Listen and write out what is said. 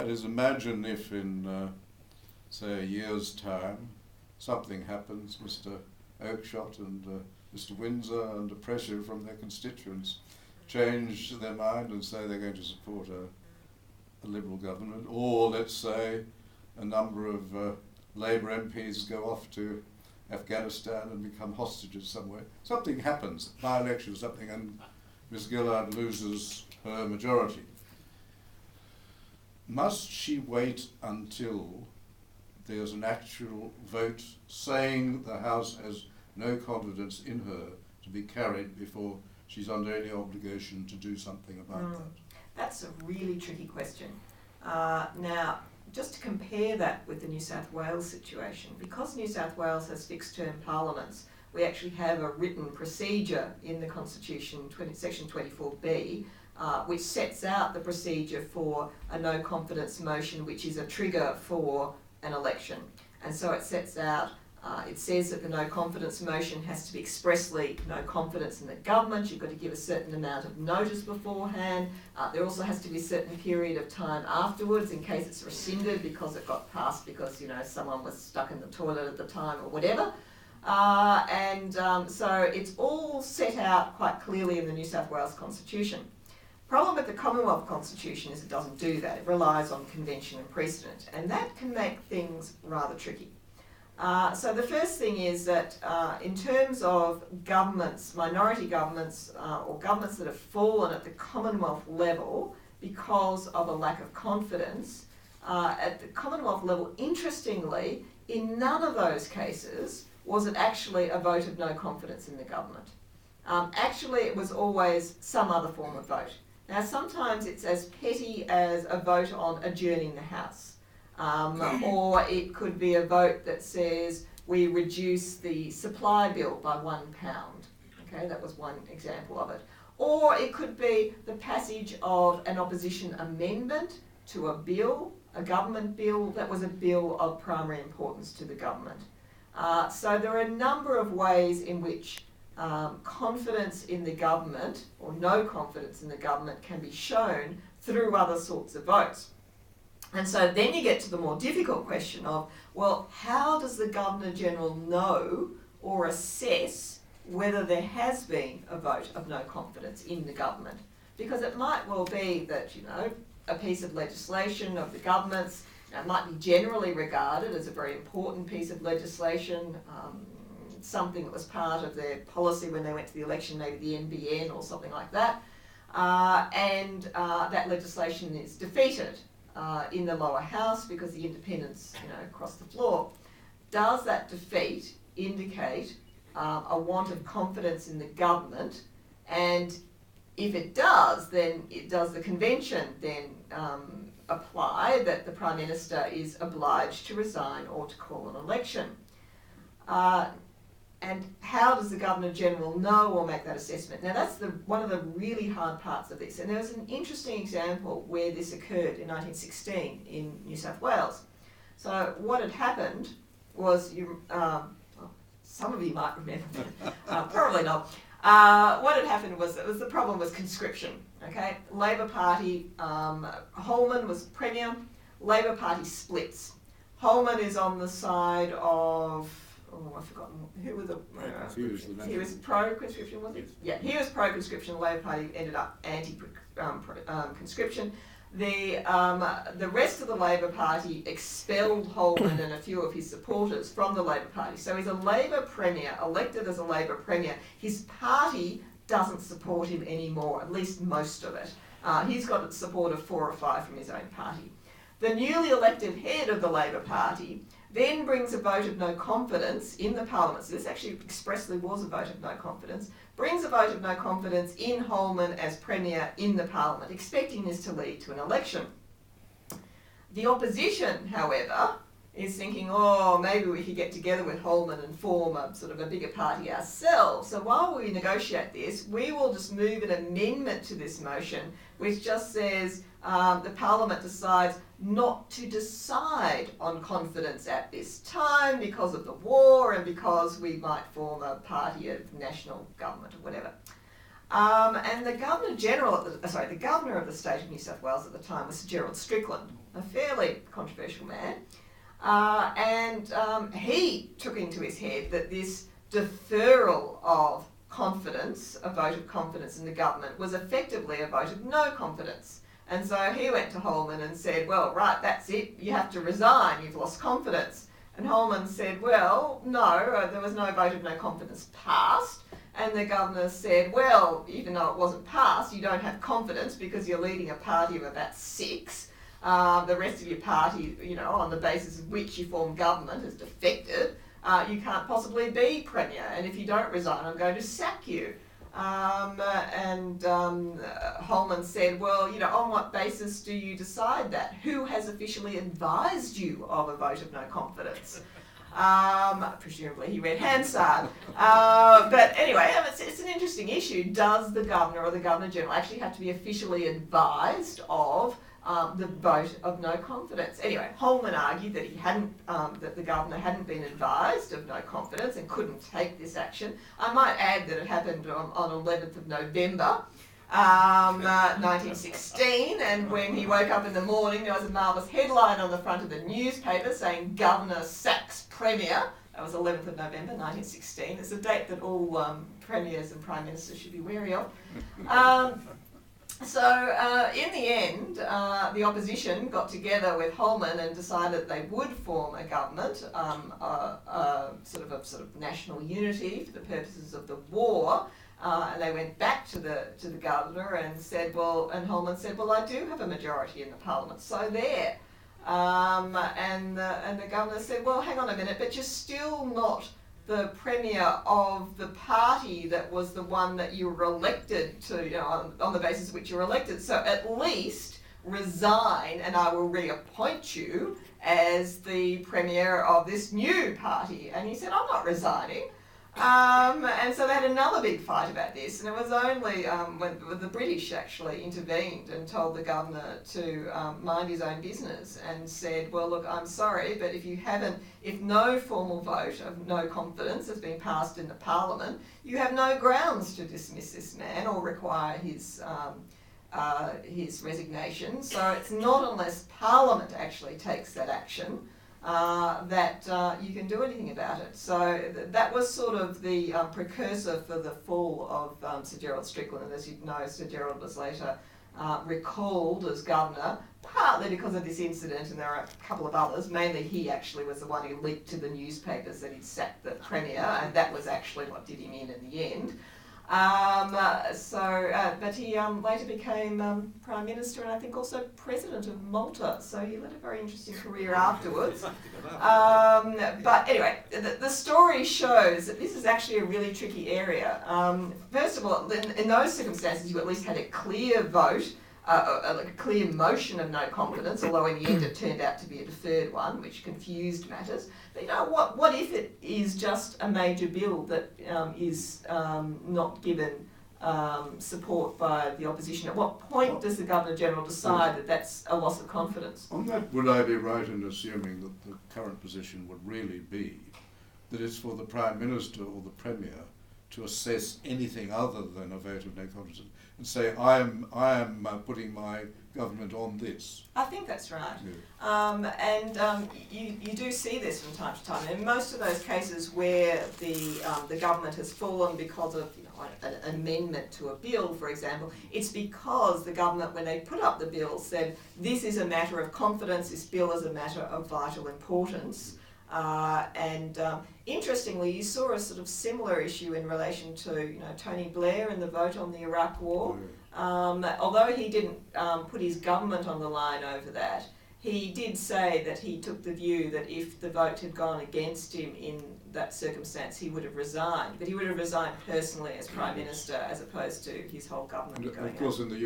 That is, imagine if in, say, a year's time, something happens, Mr. Oakeshott and Mr. Windsor, under pressure from their constituents, change their mind and say they're going to support a Liberal government, or let's say a number of Labour MPs go off to Afghanistan and become hostages somewhere. Something happens, by-election or something, and Miss Gillard loses her majority. Must she wait until there's an actual vote saying the House has no confidence in her to be carried before she's under any obligation to do something about that? That's a really tricky question. Now, just to compare that with the New South Wales situation, because New South Wales has fixed-term parliaments, we actually have a written procedure in the Constitution, Section 24B, which sets out the procedure for a no-confidence motion, which is a trigger for an election. And so it sets out, it says that the no-confidence motion has to be expressly no confidence in the government. You've got to give a certain amount of notice beforehand. There also has to be a certain period of time afterwards in case it's rescinded because it got passed because, you know, someone was stuck in the toilet at the time or whatever. So it's all set out quite clearly in the New South Wales Constitution. Problem with the Commonwealth Constitution is it doesn't do that. It relies on convention and precedent, and that can make things rather tricky. So the first thing is that in terms of governments, minority governments, or governments that have fallen at the Commonwealth level because of a lack of confidence, at the Commonwealth level, interestingly, in none of those cases was it actually a vote of no confidence in the government. Actually, it was always some other form of vote. Now, sometimes it's as petty as a vote on adjourning the House. Or it could be a vote that says we reduce the supply bill by £1. Okay, that was one example of it. Or it could be the passage of an opposition amendment to a bill, a government bill that was a bill of primary importance to the government. So there are a number of ways in which confidence in the government or no confidence in the government can be shown through other sorts of votes. And so then you get to the more difficult question of, well, how does the Governor-General know or assess whether there has been a vote of no confidence in the government? Because it might well be that, you know, a piece of legislation of the government's might be generally regarded as a very important piece of legislation, something that was part of their policy when they went to the election, maybe the NBN or something like that, and that legislation is defeated in the lower house because the independents, you know, crossed the floor. Does that defeat indicate a want of confidence in the government? And if it does, then does the convention then apply that the Prime Minister is obliged to resign or to call an election? And how does the Governor-General know or make that assessment? Now that's one of the really hard parts of this. And there was an interesting example where this occurred in 1916 in New South Wales. So what had happened was, some of you might remember, probably not. What had happened was the problem was conscription. Okay, Labor Party, Holman was Premier, Labor Party splits. Holman is on the side of, I've forgotten, who was he was pro-conscription, was he? Yeah, he was pro-conscription, the Labor Party ended up anti-conscription. The rest of the Labor Party expelled Holman and a few of his supporters from the Labor Party. So he's a Labor Premier, elected as a Labor Premier. His party doesn't support him anymore, at least most of it. He's got the support of 4 or 5 from his own party. The newly elected head of the Labor Party then brings a vote of no confidence in the Parliament. So this actually expressly was a vote of no confidence. Brings a vote of no confidence in Holman as Premier in the Parliament, expecting this to lead to an election. The opposition, however, is thinking, oh, maybe we could get together with Holman and form a sort of a bigger party ourselves. So while we negotiate this, we will just move an amendment to this motion, which just says the Parliament decides not to decide on confidence at this time because of the war and because we might form a party of national government or whatever. And the Governor of the State of New South Wales at the time was Sir Gerald Strickland. a fairly controversial man. He took into his head that this deferral of confidence, a vote of confidence in the government, was effectively a vote of no confidence. And so he went to Holman and said, well, right, that's it, you have to resign, you've lost confidence. And Holman said, well, no, there was no vote of no confidence passed. And the governor said, well, even though it wasn't passed, you don't have confidence because you're leading a party of about 6. The rest of your party, on the basis of which you form government, has defected. You can't possibly be Premier, and if you don't resign, I'm going to sack you. Holman said, well, on what basis do you decide that? Who has officially advised you of a vote of no confidence? Presumably he read Hansard. But anyway, it's an interesting issue. Does the Governor or the Governor-General actually have to be officially advised of the vote of no confidence? Anyway, Holman argued that that the Governor hadn't been advised of no confidence and couldn't take this action. I might add that it happened on 11th of November, 1916, and when he woke up in the morning, there was a marvellous headline on the front of the newspaper saying, "Governor sacks Premier." That was 11th of November, 1916. It's a date that all premiers and prime ministers should be wary of. In the end, the opposition got together with Holman and decided they would form a government, sort of national unity for the purposes of the war. And they went back to the governor and said, and Holman said, well, I do have a majority in the parliament, so there. And the governor said, well, hang on a minute, but you're still not the Premier of the party that was the one that you were elected to, on the basis of which you were elected. So at least resign and I will reappoint you as the Premier of this new party. And he said, I'm not resigning. And so they had another big fight about this, and it was only when the British actually intervened and told the governor to mind his own business and said, well, look, I'm sorry, but if no formal vote of no confidence has been passed in the Parliament, you have no grounds to dismiss this man or require his resignation. So it's not unless Parliament actually takes that action that you can do anything about it. So that was sort of the precursor for the fall of Sir Gerald Strickland. And as you know, Sir Gerald was later recalled as governor, partly because of this incident, and there are a couple of others. Mainly he actually was the one who leaked to the newspapers that he'd sacked the Premier, and that was actually what did him in the end. But he later became Prime Minister and I think also President of Malta, so he led a very interesting career afterwards. But anyway, the story shows that this is actually a really tricky area. First of all, in those circumstances you at least had a clear vote, a clear motion of no confidence, although in the end it turned out to be a deferred one, which confused matters. But what if it is just a major bill that is not given support by the opposition? At what point does the Governor-General decide that that's a loss of confidence? On that, would I be right in assuming that the current position would really be that it's for the Prime Minister or the Premier to assess anything other than a vote of no confidence and say, I am putting my government on this? I think that's right. Yeah. You do see this from time to time. In most of those cases where the government has fallen because of an amendment to a bill, for example, it's because the government, when they put up the bill, said this is a matter of confidence, this bill is a matter of vital importance. Interestingly, you saw a sort of similar issue in relation to Tony Blair and the vote on the Iraq War. Although he didn't put his government on the line over that, he did say that he took the view that if the vote had gone against him in that circumstance, he would have resigned. But he would have resigned personally as Prime Minister as opposed to his whole government going Of course, out. in the